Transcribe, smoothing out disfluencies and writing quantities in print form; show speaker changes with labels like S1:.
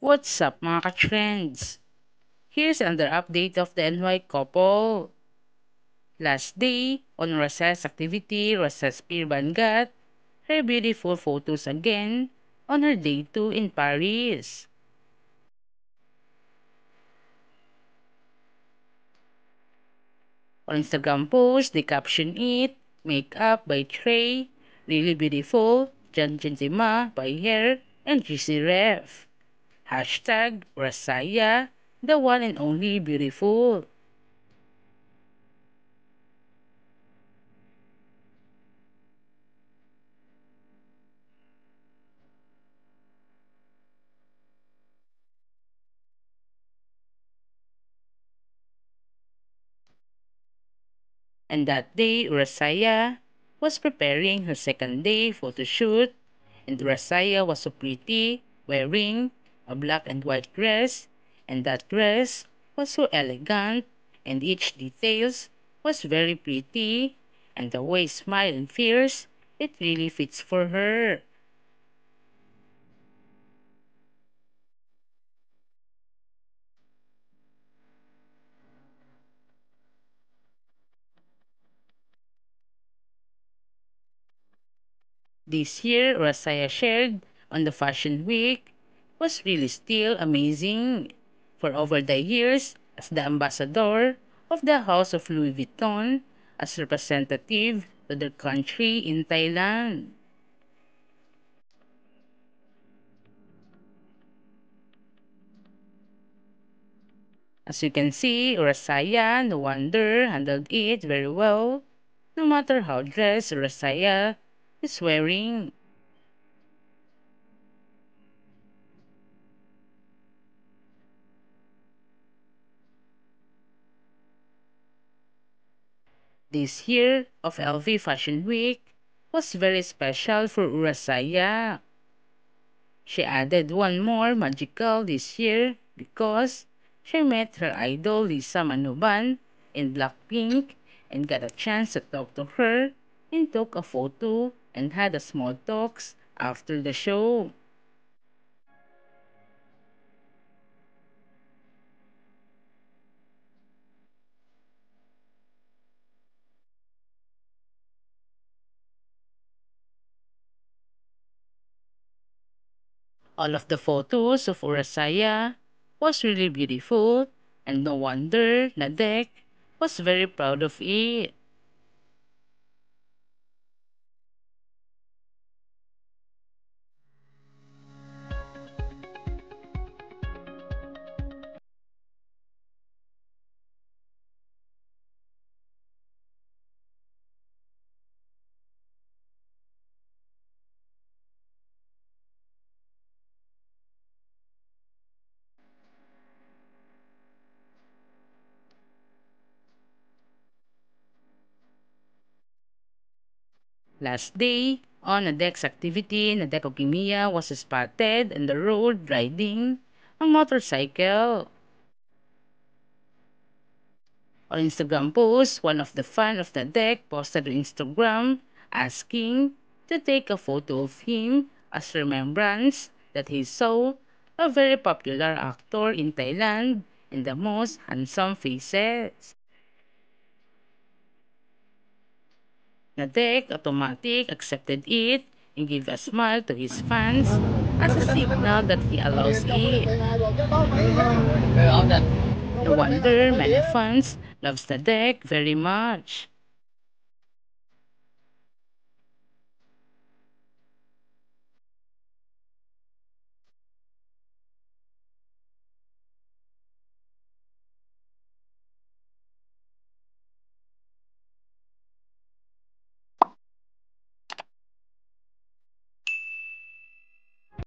S1: What's up mga ka-trends? Here's another update of the NY couple. Last day, on Rosa's activity, Rosa's Pirban got her beautiful photos again on her day 2 in Paris. On Instagram post, they caption it, Makeup by Trey, Really Beautiful, Jan Genzima by Hair, and GC Ref. Hashtag Rosaya, the one and only beautiful. And that day, Rasaya was preparing her second day photo shoot, and Rasaya was so pretty, wearing a black and white dress, and that dress was so elegant, and each details was very pretty, and the way smile and fierce, it really fits for her. This year, Rasaya shared on the Fashion Week was really still amazing. For over the years, as the ambassador of the House of Louis Vuitton, as representative to their country in Thailand. As you can see, Rasaya, no wonder, handled it very well, no matter how dressed Rasaya is wearing. This year of LV Fashion Week was very special for Urasaya. She added one more magical this year because she met her idol Lisa Manuban in Blackpink and got a chance to talk to her and took a photo and had a small talks after the show. All of the photos of Urasaya was really beautiful and no wonder Nadek was very proud of it. Last day, on Nadek's activity, Nadek Ogimiya was spotted on the road riding a motorcycle. On Instagram post, one of the fan of Nadek posted on Instagram asking to take a photo of him as remembrance that he saw a very popular actor in Thailand and the most handsome faces. Nadek automatic accepted it and gave a smile to his fans as a signal that he allows it. No wonder many fans loves Nadek very much.